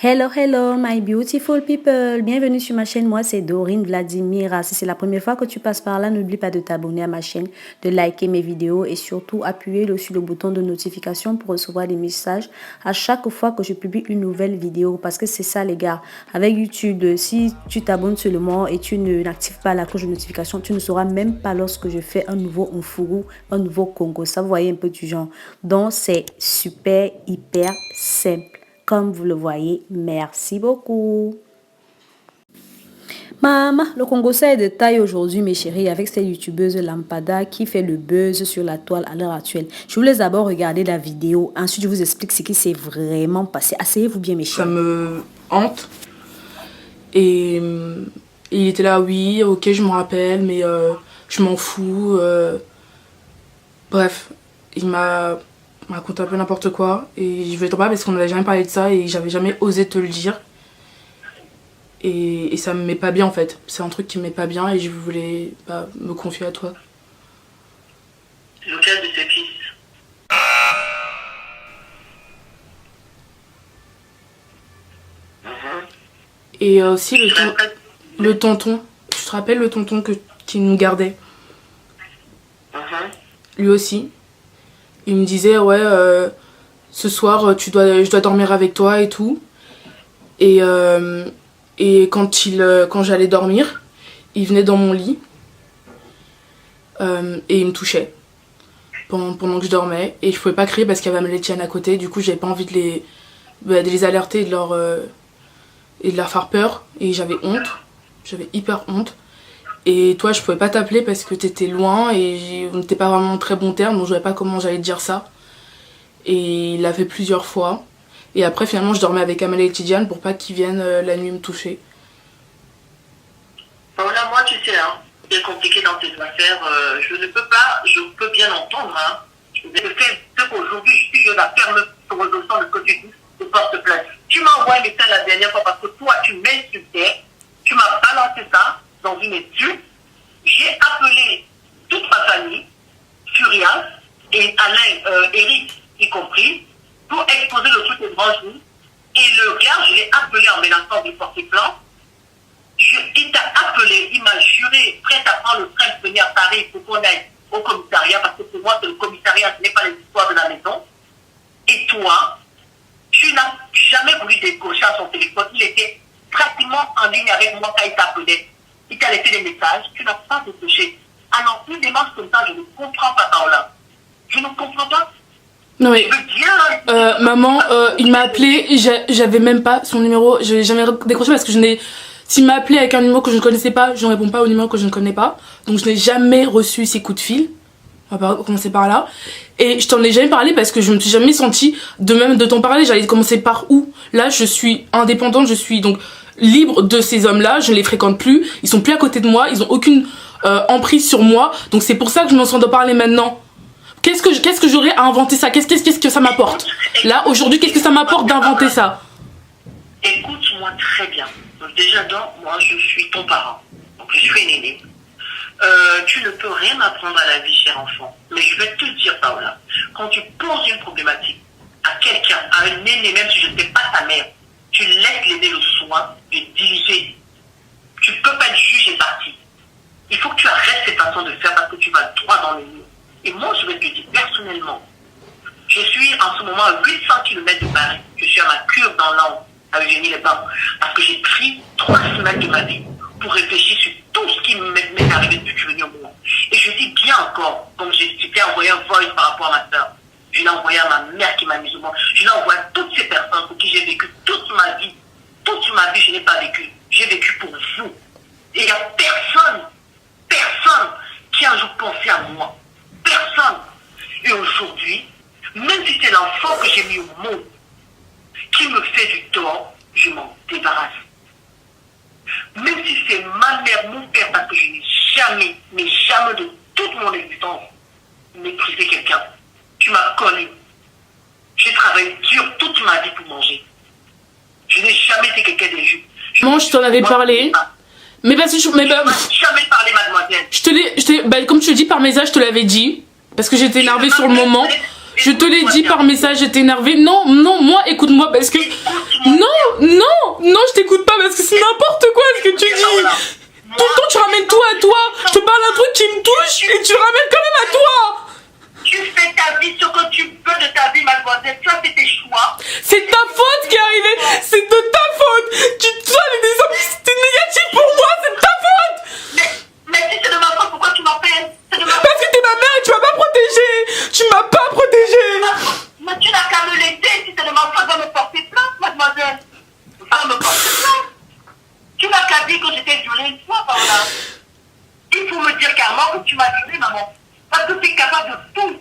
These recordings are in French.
Hello, hello, my beautiful people. Bienvenue sur ma chaîne. Moi, c'est Dorine Vladimira. Si c'est la première fois que tu passes par là, n'oublie pas de t'abonner à ma chaîne, de liker mes vidéos et surtout appuyer sur le bouton de notification pour recevoir des messages à chaque fois que je publie une nouvelle vidéo. Parce que c'est ça, les gars. Avec YouTube, si tu t'abonnes seulement et tu n'actives pas la cloche de notification, tu ne sauras même pas lorsque je fais un nouveau Unfuru, un nouveau Congo. Ça, vous voyez un peu du genre. Donc, c'est super, hyper simple. Comme vous le voyez, merci beaucoup. Maman, le Congo ça est de taille aujourd'hui, mes chéris, avec cette youtubeuse Lampada qui fait le buzz sur la toile à l'heure actuelle. Je vous laisse d'abord regarder la vidéo. Ensuite, je vous explique ce qui s'est vraiment passé. Asseyez-vous bien, mes chéris. Ça me hante. Et il était là, oui, ok, je me rappelle, mais je m'en fous. Bref, il m'a raconté un peu n'importe quoi. Et je vais t'en parler parce qu'on n'avait jamais parlé de ça et j'avais jamais osé te le dire. Et ça me met pas bien en fait. C'est un truc qui me met pas bien et je voulais me confier à toi. Lequel de ses fils? Et aussi le tonton. Tu te rappelles le tonton qui nous gardait? Lui aussi. Il me disait ouais ce soir je dois dormir avec toi et tout. Et quand j'allais dormir, il venait dans mon lit et il me touchait pendant que je dormais et je pouvais pas crier parce qu'il y avait ma Létienne à côté. Du coup j'avais pas envie de les alerter et de leur faire peur et j'avais honte, j'avais hyper honte. Et toi je pouvais pas t'appeler parce que t'étais loin et on n'était pas vraiment en très bon terme, donc je savais pas comment j'allais te dire ça. Et il l'a fait plusieurs fois. Et après finalement je dormais avec Amal et Tidiane pour pas qu'ils viennent la nuit me toucher. Voilà, moi tu sais, hein, c'est compliqué dans tes affaires, je peux bien entendre, hein. Je sais qu'aujourd'hui je la ferme pour résolution de ce que tu dis, je porte plainte. Tu m'as envoyé un message la dernière fois parce que toi tu m'insultais, tu m'as balancé ça dans une étude. J'ai appelé toute ma famille, Furias et Alain, Eric y compris, pour exposer le truc devant nous. Et le gars, je l'ai appelé en menaçant de porter plainte. Il t'a appelé, il m'a juré, prêt à prendre le train de venir à Paris pour qu'on aille au commissariat, parce que pour moi, c'est le commissariat, ce n'est pas les histoires de la maison. Et toi, tu n'as jamais voulu décrocher à son téléphone. Il était pratiquement en ligne avec moi quand il t'appelait. Il t'a laissé des messages, tu n'as pas décroché. Alors, une démarche comme ça, je ne comprends pas, Paola. Je ne comprends pas. Non mais, maman, il m'a appelé, j'avais même pas son numéro, je n'ai jamais décroché parce que s'il m'a appelé avec un numéro que je ne connaissais pas, je ne réponds pas au numéro que je ne connais pas. Donc je n'ai jamais reçu ses coups de fil. On va commencer par là. Et je t'en ai jamais parlé parce que je me suis jamais sentie de t'en parler. J'allais commencer par où? Là, je suis indépendante, je suis donc libre de ces hommes-là. Je ne les fréquente plus. Ils sont plus à côté de moi. Ils ont aucune emprise sur moi. Donc c'est pour ça que je m'en sens de parler maintenant. Qu'est-ce que j'aurais à inventer ça? Qu'est-ce que ça m'apporte? Là, aujourd'hui, qu'est-ce que ça m'apporte d'inventer ça? Écoute-moi très bien. Donc déjà, moi, je suis ton parent. Donc je suis un aîné. Tu ne peux rien m'apprendre à la vie, cher enfant. Mais je vais te dire, Paola, quand tu poses une problématique à quelqu'un, à un aîné, même si je ne sais pas ta mère, tu laisses l'aider le soin de diriger. Tu ne peux pas être juge et parti. Il faut que tu arrêtes cette façon de faire parce que tu vas droit dans le mur. Et moi, je vais te dire, personnellement, je suis en ce moment à 800 km de Paris. Je suis à ma cure dans l'An, à Eugénie-les-Bains, parce que j'ai pris 3 semaines de ma vie pour réfléchir sur tout ce qui m'est arrivé depuis que je suis venu au monde. Et je dis bien encore, comme je t'ai envoyé un voice par rapport à ma soeur, je l'ai envoyé à ma mère qui m'a mis au monde, je l'ai envoyé à toutes ces personnes pour qui j'ai vécu toute ma vie. Toute ma vie, je n'ai pas vécu. J'ai vécu pour vous. Et il n'y a personne qui a un jour pensé à moi. Personne. Et aujourd'hui, même si c'est l'enfant que j'ai mis au monde qui me fait du tort, je m'en débarrasse. Même si c'est ma mère, mon père, parce que je n'ai jamais, mais jamais de toute mon existence méprisé quelqu'un. Tu m'as connu. J'ai travaillé dur toute ma vie pour manger. Je n'ai jamais été quelqu'un d'injuste. Moi, je t'en avais parlé. Mais parce que jamais parlé, mademoiselle. Comme tu le dis par message, je te l'avais dit. Parce que j'étais énervée sur le moment. Je te l'ai dit par message, j'étais énervée. Non, moi, écoute-moi, parce que Non, je t'écoute pas parce que c'est n'importe quoi ce que tu dis. Tout le temps tu ramènes tout à toi. Je te parle d'un truc qui me touche et tu le ramènes quand même à toi. Tu fais ta vie ce que tu veux de ta vie, mademoiselle. Tu as fait tes choix. C'est ta faute qui est arrivée. C'est de ta faute. Toi, les c'est négatif pour moi. C'est de ta faute. Mais si c'est de ma faute, pourquoi tu m'appelles? C'est de ma faute. Parce que t'es ma mère et tu m'as pas protégée. Tu m'as pas protégée. Mais tu n'as qu'à me l'aider. Si c'est de ma faute, va me porter plainte, mademoiselle. Va me porter plainte. Tu n'as qu'à dire que j'étais violée une fois, par là. Il faut me dire carrément que tu m'as violée, maman. Parce que tu es capable de tout.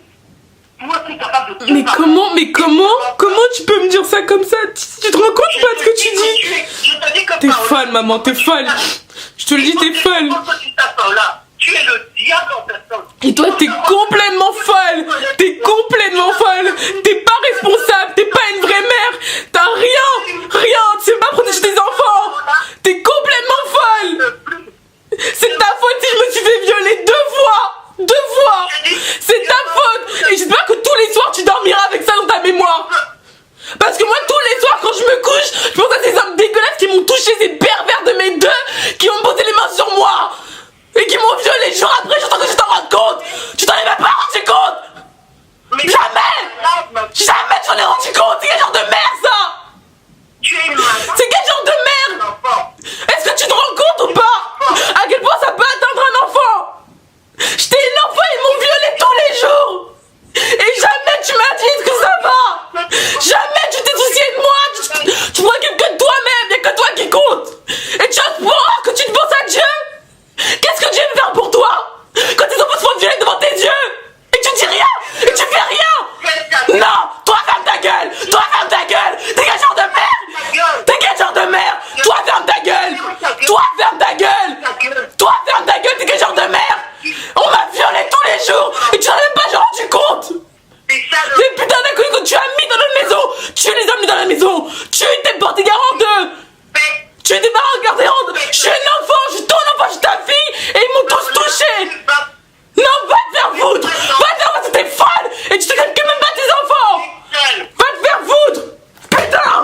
Moi, tu es capable de tout. Comment tu peux me dire ça comme ça? Tu te rends compte ou pas de ce que tu dis? T'es folle, maman, t'es folle. Je te le dis, t'es folle. Tu es le diable en personne. Et toi, t'es complètement folle. T'es complètement folle. T'es pas responsable. T'es pas une vraie mère. T'as rien. Tu sais pas protéger tes enfants. T'es complètement folle. C'est ta faute si je me suis fait violer 2 fois. 2 fois. C'est ta faute. Et j'espère que tous les soirs, tu dormiras avec ça dans ta mémoire. Parce que moi, tous les soirs, quand je me couche, je pense à ces hommes dégueulasses qui m'ont touché, ces pervers de mes deux, qui ont posé les mains sur moi. Et qui m'ont violé jour après, j'entends que je t'en rends compte. Tu t'en es même pas rendu compte. Jamais tu t'en es rendu compte. C'est quel genre de merde ça? C'est quel genre de merde? Est-ce que tu te rends compte ou pas? À quel point ça peut atteindre un enfant? J'étais une enfant, ils m'ont violé tous les jours. Et jamais tu m'as dit que ça va. Jamais tu t'es soucié de moi. Tu t'occupes que de toi-même, y'a que toi qui compte. Et tu oses voir que tu te penses à Dieu. Qu'est-ce que Dieu veut faire pour toi? Quand tes enfants se font violer devant tes yeux et tu dis rien, et tu fais rien. Non, toi ferme ta gueule. T'es quel genre de merde? Toi ferme ta gueule. T'es quel genre de merde? On m'a violé tous les jours et tu n'en as même pas rendu compte. Les putains d'inconnus que tu as mis dans notre maison. Tu les as mis dans la maison. Tu t'es porté garant d'eux. Tu es des parents garants. Je suis un enfant, je suis ton enfant, je suis ta fille. Et ils m'ont tous touché. Non, va te faire foutre. Parce que t'es folle. Et tu t'occupes que même pas de tes enfants. Va te faire foutre. Putain.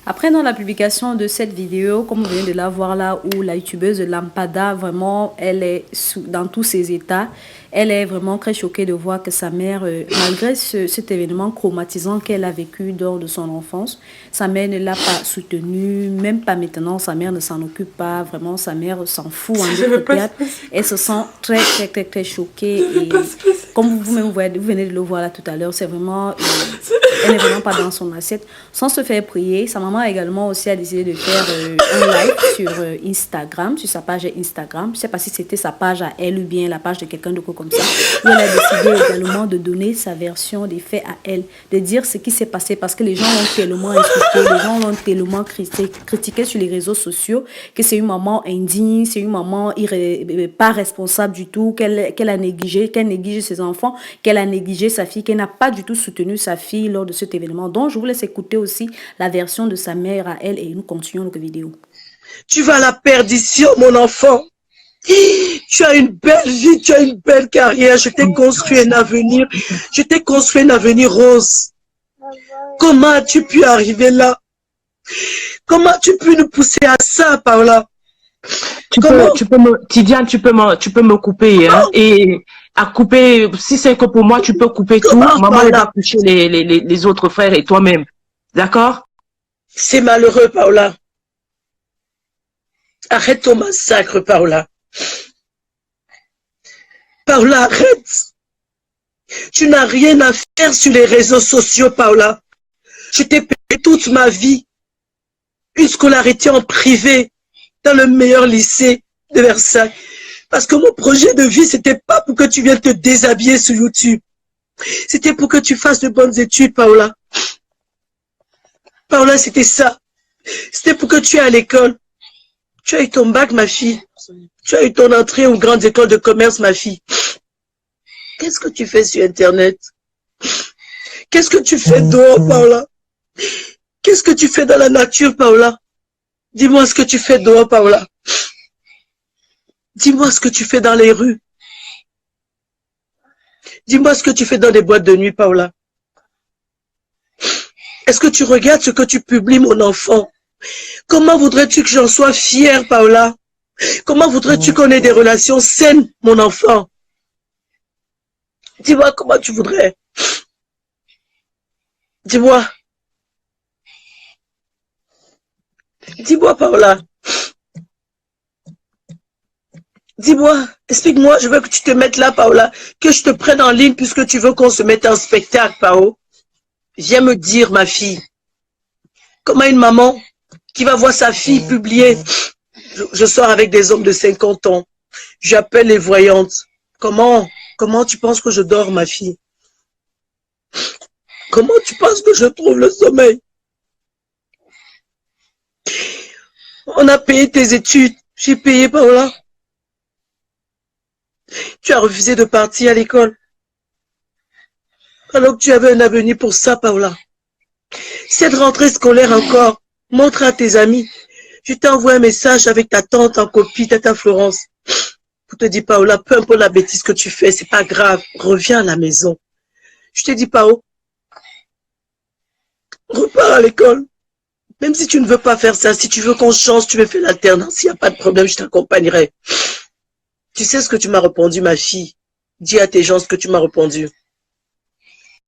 Après, dans la publication de cette vidéo, comme vous venez de la voir là, où la youtubeuse Lampada, vraiment, elle est dans tous ses états. Elle est vraiment très choquée de voir que sa mère, malgré cet événement traumatisant qu'elle a vécu lors de son enfance, sa mère ne l'a pas soutenue, même pas maintenant, sa mère ne s'en occupe pas, vraiment, sa mère s'en fout. Elle se sent très choquée. Et comme vous venez de le voir là tout à l'heure, c'est vraiment, elle n'est vraiment pas dans son assiette. Sans se faire prier, sa maman également aussi a décidé de faire un live sur Instagram, sur sa page Instagram. Je ne sais pas si c'était sa page à elle ou bien la page de quelqu'un de comme ça, où elle a décidé également de donner sa version des faits à elle, de dire ce qui s'est passé parce que les gens l'ont tellement insulté, les gens l'ont tellement critiqué sur les réseaux sociaux que c'est une maman indigne, c'est une maman pas responsable du tout, qu'elle a négligé, qu'elle néglige ses enfants, qu'elle a négligé sa fille, qu'elle n'a pas du tout soutenu sa fille lors de cet événement. Donc je vous laisse écouter aussi la version de sa mère à elle et nous continuons notre vidéo. Tu vas à la perdition, mon enfant. Tu as une belle vie, tu as une belle carrière. Je t'ai construit un avenir. Je t'ai construit un avenir rose. Comment as-tu pu arriver là? Comment as-tu pu nous pousser à ça, Paola? Tidiane, tu peux me couper, hein, et à couper, si c'est que pour moi, tu peux couper tout. Maman, elle va toucher les autres frères et toi-même. D'accord? C'est malheureux, Paola. Arrête ton massacre, Paola. Paola, arrête. Tu n'as rien à faire sur les réseaux sociaux, Paola. Je t'ai payé toute ma vie. Une scolarité en privé dans le meilleur lycée de Versailles. Parce que mon projet de vie, c'était pas pour que tu viennes te déshabiller sur YouTube. C'était pour que tu fasses de bonnes études, Paola. Paola, c'était ça. C'était pour que tu ailles à l'école. Tu as eu ton bac, ma fille. Tu as eu ton entrée aux grandes écoles de commerce, ma fille. Qu'est-ce que tu fais sur Internet? Qu'est-ce que tu fais dehors, Paola? Qu'est-ce que tu fais dans la nature, Paola? Dis-moi ce que tu fais dehors, Paola. Dis-moi ce que tu fais dans les rues. Dis-moi ce que tu fais dans des boîtes de nuit, Paola. Est-ce que tu regardes ce que tu publies, mon enfant? Comment voudrais-tu que j'en sois fière, Paola? Comment voudrais-tu qu'on ait des relations saines, mon enfant? Dis-moi comment tu voudrais. Dis-moi. Dis-moi, Paola. Dis-moi, explique-moi, je veux que tu te mettes là, Paola, que je te prenne en ligne puisque tu veux qu'on se mette en spectacle, Pao. Viens me dire, ma fille, comment une maman qui va voir sa fille publier, je sors avec des hommes de 50 ans, j'appelle les voyantes. Comment tu penses que je dors, ma fille? Comment tu penses que je trouve le sommeil? On a payé tes études, j'ai payé, Paola. Tu as refusé de partir à l'école. Alors que tu avais un avenir pour ça, Paola. Cette rentrée scolaire encore, montre à tes amis. Je t'envoie un message avec ta tante en copie, tata Florence. Pour te dire, Paola, peu importe la bêtise que tu fais, c'est pas grave. Reviens à la maison. Je te dis, Pao, repars à l'école. Même si tu ne veux pas faire ça, si tu veux qu'on change, tu veux faire l'alternance, il n'y a pas de problème, je t'accompagnerai. Tu sais ce que tu m'as répondu, ma fille? Dis à tes gens ce que tu m'as répondu.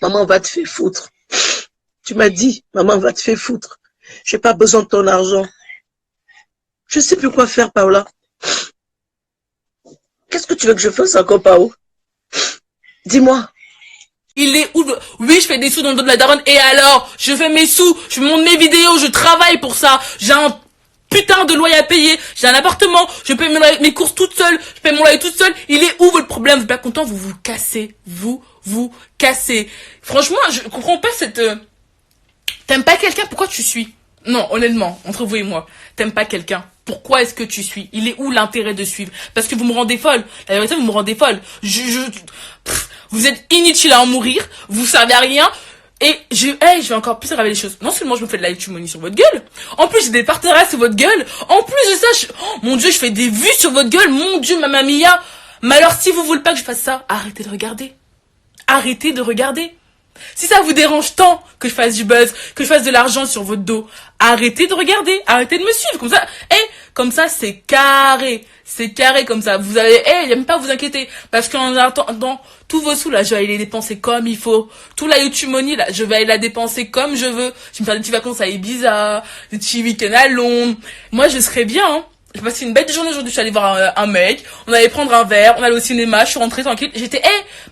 Maman va te faire foutre. Tu m'as dit, maman va te faire foutre. J'ai pas besoin de ton argent. Je sais plus quoi faire, Paola. Qu'est-ce que tu veux que je fasse encore, Pao? Dis-moi. Il est où? Oui, je fais des sous dans le dos de la daronne. Et alors? Je fais mes sous, je monte mes vidéos, je travaille pour ça. J'ai un putain de loyer à payer. J'ai un appartement, je paye mes courses toute seule. Je paye mon loyer toute seule. Il est où votre problème? Vous êtes pas content? Vous vous cassez. Vous cassez. Franchement, je comprends pas cette... T'aimes pas quelqu'un? Pourquoi tu suis? Non, honnêtement, entre vous et moi. T'aimes pas quelqu'un? Pourquoi est-ce que tu suis? Il est où l'intérêt de suivre? Parce que vous me rendez folle. La vérité, vous me rendez folle. Vous êtes inutile à en mourir. Vous servez à rien. Et je vais encore plus aggraver les choses. Non seulement je me fais de la YouTube money sur votre gueule, en plus j'ai des partenariats sur votre gueule, en plus de ça, oh, mon Dieu, je fais des vues sur votre gueule, mon Dieu, mamma mia. Mais alors, si vous voulez pas que je fasse ça, arrêtez de regarder. Arrêtez de regarder. Si ça vous dérange tant que je fasse du buzz, que je fasse de l'argent sur votre dos, arrêtez de regarder, arrêtez de me suivre, comme ça, comme ça, c'est carré comme ça, vous avez, il y a même pas à vous inquiéter, parce qu'en attendant, tous vos sous, là, je vais aller les dépenser comme il faut, tout la YouTube money, là, je vais aller la dépenser comme je veux, je vais me faire des petits vacances à Ibiza, des petits week-ends à Londres, moi, je serais bien, hein. J'ai passé une belle journée aujourd'hui, je suis allée voir un mec, on allait prendre un verre, on allait au cinéma, je suis rentrée tranquille, j'étais,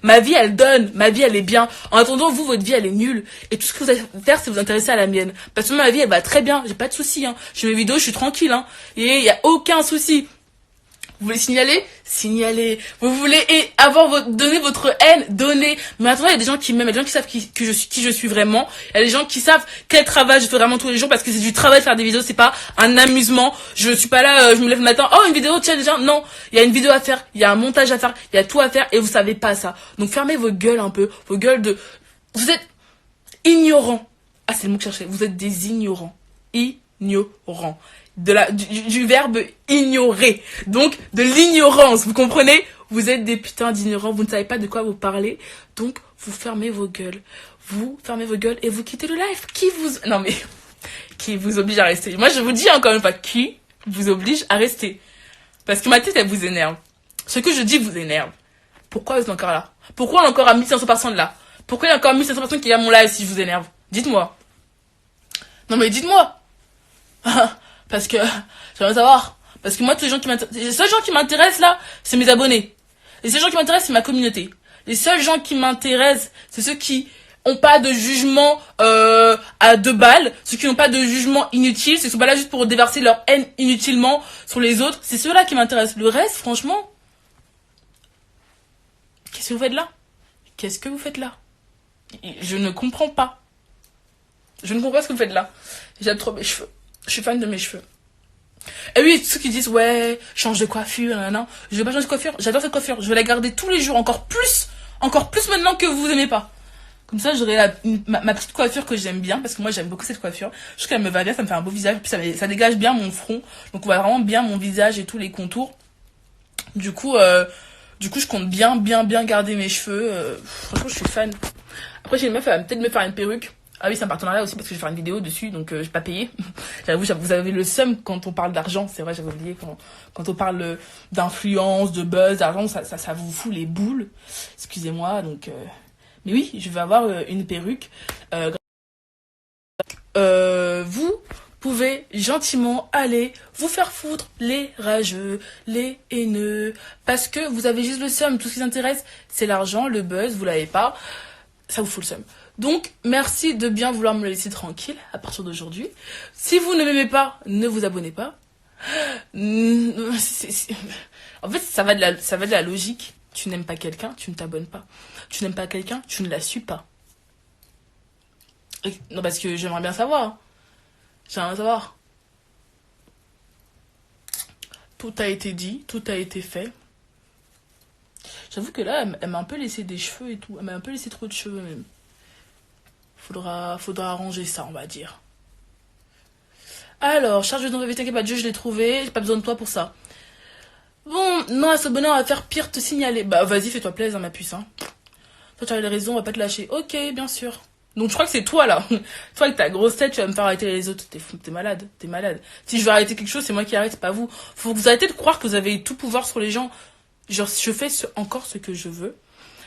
ma vie elle donne, ma vie elle est bien. En attendant, vous, votre vie elle est nulle. Et tout ce que vous allez faire, c'est vous intéresser à la mienne. Parce que ma vie elle va très bien, j'ai pas de soucis, hein. Je fais mes vidéos, je suis tranquille, hein. Et y a aucun souci. Vous voulez signaler? Signalez. Vous voulez donner votre haine? Donnez. Mais maintenant, il y a des gens qui m'aiment, il y a des gens qui savent qui je suis vraiment. Il y a des gens qui savent quel travail je fais vraiment tous les jours parce que c'est du travail de faire des vidéos, c'est pas un amusement. Je suis pas là, je me lève le matin, oh, une vidéo, tiens, les gens. Non. Il y a une vidéo à faire, il y a un montage à faire, il y a tout à faire et vous savez pas ça. Donc, fermez vos gueules un peu, vos gueules de, vous êtes ignorants. Ah, c'est le mot que je cherchais. Vous êtes des ignorants. Ignorants. Du verbe ignorer. Donc, de l'ignorance. Vous comprenez? Vous êtes des putains d'ignorants. Vous ne savez pas de quoi vous parlez. Donc, vous fermez vos gueules. Vous fermez vos gueules et vous quittez le live. Qui vous oblige à rester? Moi, je vous dis encore une fois, qui vous oblige à rester? Parce que ma tête, elle vous énerve. Ce que je dis vous énerve. Pourquoi vous êtes encore là? Pourquoi on est encore à 1500 personnes là? Pourquoi il y a encore 1500 personnes qui est à mon live si je vous énerve? Dites-moi. Non mais dites-moi. Parce que, j'aimerais savoir. Parce que moi, tous les gens les seuls gens qui m'intéressent là, c'est mes abonnés. Les seuls gens qui m'intéressent, c'est ma communauté. Les seuls gens qui m'intéressent, c'est ceux qui ont pas de jugement à 2 balles, ceux qui n'ont pas de jugement inutile, ceux qui sont pas là juste pour déverser leur haine inutilement sur les autres. C'est ceux-là qui m'intéressent. Le reste, franchement, qu'est-ce que vous faites là? Qu'est-ce que vous faites là? Je ne comprends pas. Je ne comprends pas ce que vous faites là. J'aime trop mes cheveux. Je suis fan de mes cheveux. Et oui, ceux qui disent, ouais, change de coiffure, nan. Je vais pas changer de coiffure. J'adore cette coiffure. Je vais la garder tous les jours, encore plus maintenant que vous aimez pas. Comme ça, j'aurai ma petite coiffure que j'aime bien, parce que moi, j'aime beaucoup cette coiffure. Je trouve qu'elle me va bien, ça me fait un beau visage, puis ça dégage bien mon front. Donc, on voit vraiment bien mon visage et tous les contours. Du coup, Du coup, je compte bien garder mes cheveux. Franchement, je suis fan. Après, j'ai une meuf, elle va peut-être me faire une perruque. Ah oui, c'est un partenariat aussi parce que je vais faire une vidéo dessus, donc je vais pas payer. J'avoue, vous avez le seum quand on parle d'argent. C'est vrai, j'avais oublié quand on parle d'influence, de buzz, d'argent, ça vous fout les boules. Excusez-moi, donc... Mais oui, je vais avoir une perruque. Vous pouvez gentiment aller vous faire foutre les rageux, les haineux, parce que vous avez juste le seum. Tout ce qui vous intéresse, c'est l'argent, le buzz, vous l'avez pas. Ça vous fout le seum. Donc, merci de bien vouloir me laisser tranquille à partir d'aujourd'hui. Si vous ne m'aimez pas, ne vous abonnez pas. En fait, ça va de la logique. Tu n'aimes pas quelqu'un, tu ne t'abonnes pas. Tu n'aimes pas quelqu'un, tu ne la suis pas. Non, parce que j'aimerais bien savoir. J'aimerais savoir. Tout a été dit, tout a été fait. J'avoue que là, elle m'a un peu laissé des cheveux et tout. Elle m'a un peu laissé trop de cheveux même. Faudra arranger ça, on va dire. Alors, charge de nouvelle, t'inquiète pas, Dieu, je l'ai trouvé. J'ai pas besoin de toi pour ça. Bon, non, à ce bonheur, on va faire pire, te signaler. Bah, vas-y, fais-toi plaisir, ma puce, hein. Toi, tu as les raisons, on va pas te lâcher. Ok, bien sûr. Donc, je crois que c'est toi, là. Toi, avec ta grosse tête, tu vas me faire arrêter les autres. T'es malade, t'es malade. Si je veux arrêter quelque chose, c'est moi qui arrête, pas vous. Faut que vous arrêtez de croire que vous avez tout pouvoir sur les gens. Genre, je fais encore ce que je veux.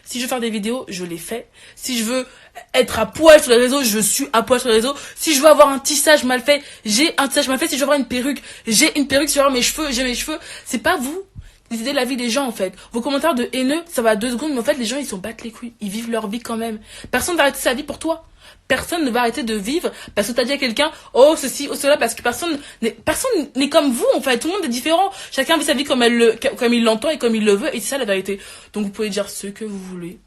Si je veux faire des vidéos, je les fais. Si je veux être à poil sur les réseaux, je suis à poil sur les réseaux. Si je veux avoir un tissage mal fait, j'ai un tissage mal fait. Si je veux avoir une perruque, j'ai une perruque. Si je veux avoir mes cheveux, j'ai mes cheveux. C'est pas vous. Décidez de la vie des gens, en fait. Vos commentaires de haineux, ça va 2 secondes, mais en fait, les gens, ils s'en battent les couilles. Ils vivent leur vie quand même. Personne ne va arrêter sa vie pour toi. Personne ne va arrêter de vivre parce que t'as dit à quelqu'un, oh, ceci, oh, cela, parce que personne n'est comme vous, en fait. Tout le monde est différent. Chacun vit sa vie comme il l'entend et comme il le veut, et c'est ça la vérité. Donc, vous pouvez dire ce que vous voulez.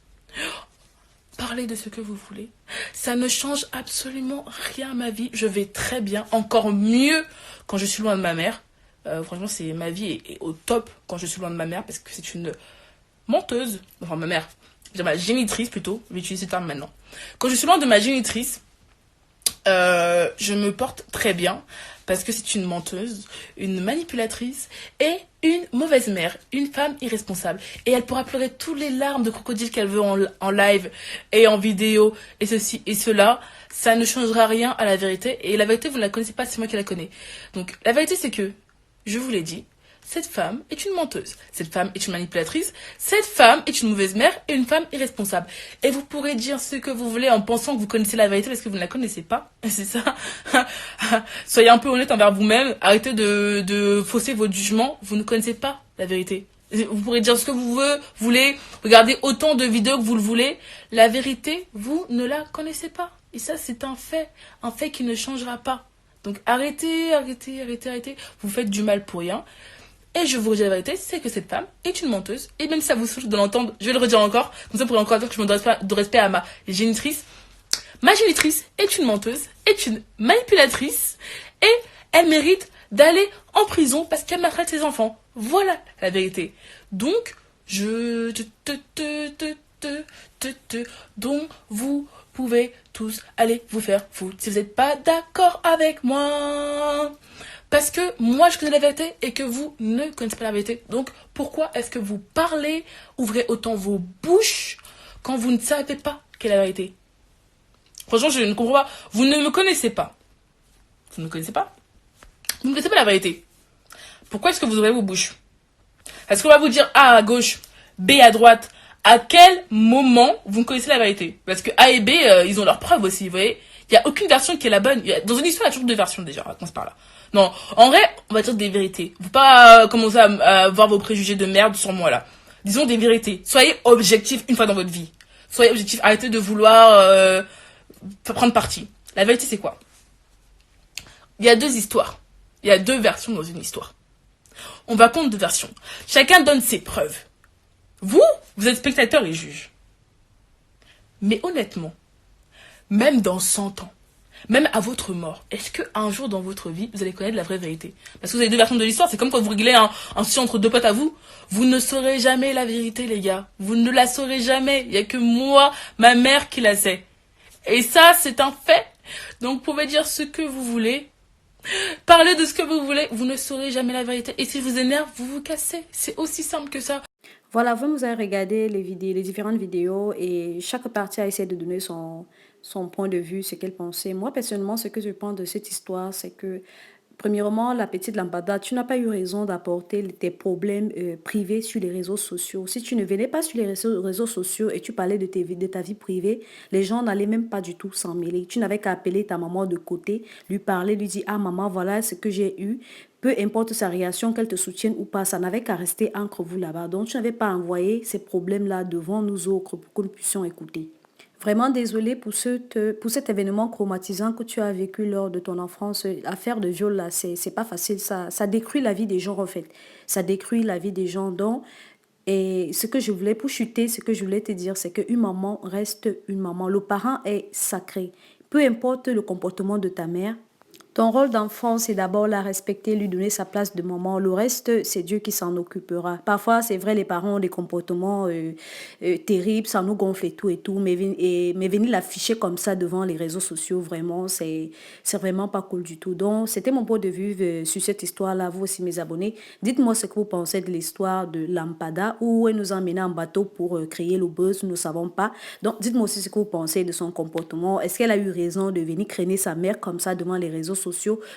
Parlez de ce que vous voulez. Ça ne change absolument rien à ma vie. Je vais très bien, encore mieux quand je suis loin de ma mère. Franchement, ma vie est au top quand je suis loin de ma mère parce que c'est une menteuse. Enfin, ma mère. Je veux dire, ma génitrice plutôt. Je vais utiliser ce terme maintenant. Quand je suis loin de ma génitrice, je me porte très bien parce que c'est une menteuse, une manipulatrice et une mauvaise mère, une femme irresponsable. Et elle pourra pleurer tous les larmes de crocodile qu'elle veut en live et en vidéo et ceci et cela. Ça ne changera rien à la vérité. Et la vérité, vous ne la connaissez pas, c'est moi qui la connais. Donc, la vérité, c'est que, je vous l'ai dit, cette femme est une menteuse. Cette femme est une manipulatrice. Cette femme est une mauvaise mère et une femme irresponsable. Et vous pourrez dire ce que vous voulez en pensant que vous connaissez la vérité parce que vous ne la connaissez pas. C'est ça. Soyez un peu honnête envers vous-même. Arrêtez de fausser votre jugement. Vous ne connaissez pas la vérité. Vous pourrez dire ce que vous voulez. Regardez autant de vidéos que vous le voulez. La vérité, vous ne la connaissez pas. Et ça, c'est un fait. Un fait qui ne changera pas. Donc arrêtez. Vous faites du mal pour rien. Et je vous dis la vérité, c'est que cette femme est une menteuse. Et même si ça vous souffle de l'entendre, je vais le redire encore. Comme ça, vous pourrez encore dire que je me donne de respect à ma génitrice. Ma génitrice est une menteuse, est une manipulatrice. Et elle mérite d'aller en prison parce qu'elle maltraite ses enfants. Voilà la vérité. Donc, donc, vous pouvez tous aller vous faire foutre si vous n'êtes pas d'accord avec moi. Parce que moi, je connais la vérité et que vous ne connaissez pas la vérité. Donc, pourquoi est-ce que vous parlez, ouvrez autant vos bouches quand vous ne savez pas quelle est la vérité? Franchement, je ne comprends pas. Vous ne me connaissez pas. Vous ne me connaissez pas. Vous ne connaissez pas la vérité. Pourquoi est-ce que vous ouvrez vos bouches? Est-ce qu'on va vous dire A à gauche, B à droite? À quel moment vous connaissez la vérité? Parce que A et B, ils ont leurs preuves aussi, vous voyez. Il n'y a aucune version qui est la bonne. Dans une histoire, il y a toujours 2 versions déjà. On commence par là. Non, en vrai, on va dire des vérités. Vous pas commencer à voir vos préjugés de merde sur moi là. Disons des vérités. Soyez objectifs une fois dans votre vie. Soyez objectifs. Arrêtez de vouloir prendre parti. La vérité, c'est quoi? Il y a 2 histoires. Il y a 2 versions dans une histoire. On va compte 2 versions. Chacun donne ses preuves. Vous êtes spectateur et juge. Mais honnêtement, même dans 100 ans, même à votre mort, est-ce qu'un jour dans votre vie, vous allez connaître la vraie vérité? Parce que vous avez 2 versions de l'histoire, c'est comme quand vous réglez un souci entre 2 potes à vous. Vous ne saurez jamais la vérité, les gars. Vous ne la saurez jamais. Il n'y a que moi, ma mère qui la sait. Et ça, c'est un fait. Donc, vous pouvez dire ce que vous voulez. Parlez de ce que vous voulez. Vous ne saurez jamais la vérité. Et si je vous énerve, vous vous cassez. C'est aussi simple que ça. Voilà, vous avez regardé les différentes vidéos et chaque partie a essayé de donner son point de vue, ce qu'elle pensait. Moi, personnellement, ce que je pense de cette histoire, c'est que, premièrement, la petite Lambada, tu n'as pas eu raison d'apporter tes problèmes privés sur les réseaux sociaux. Si tu ne venais pas sur les réseaux sociaux et tu parlais de ta vie privée, les gens n'allaient même pas du tout s'en mêler. Tu n'avais qu'à appeler ta maman de côté, lui parler, lui dire, ah maman, voilà ce que j'ai eu. Peu importe sa réaction, qu'elle te soutienne ou pas, ça n'avait qu'à rester entre vous là-bas. Donc, tu n'avais pas envoyé ces problèmes-là devant nous autres pour que nous puissions écouter. Vraiment désolée pour cet événement traumatisant que tu as vécu lors de ton enfance. L'affaire de viol, là, c'est pas facile. Ça détruit la vie des gens, en fait. Ça détruit la vie des gens. Donc, et ce que je voulais, pour chuter, ce que je voulais te dire, c'est qu'une maman reste une maman. Le parent est sacré. Peu importe le comportement de ta mère, ton rôle d'enfant, c'est d'abord la respecter, lui donner sa place de maman. Le reste, c'est Dieu qui s'en occupera. Parfois, c'est vrai, les parents ont des comportements terribles, ça nous gonfle et tout. Mais venir l'afficher comme ça devant les réseaux sociaux, vraiment, c'est vraiment pas cool du tout. Donc, c'était mon point de vue sur cette histoire-là. Vous aussi, mes abonnés. Dites-moi ce que vous pensez de l'histoire de Lampada, où elle nous a emmenés en bateau pour créer le buzz, nous ne savons pas. Donc, dites-moi aussi ce que vous pensez de son comportement. Est-ce qu'elle a eu raison de venir traîner sa mère comme ça devant les réseaux sociaux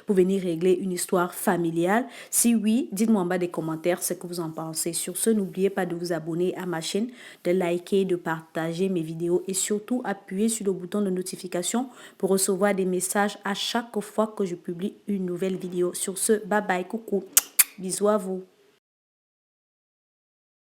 pour venir régler une histoire familiale? Si oui, dites-moi en bas des commentaires ce que vous en pensez. Sur ce, n'oubliez pas de vous abonner à ma chaîne, de liker, de partager mes vidéos et surtout appuyer sur le bouton de notification pour recevoir des messages à chaque fois que je publie une nouvelle vidéo. Sur ce, bye bye, coucou, bisous à vous.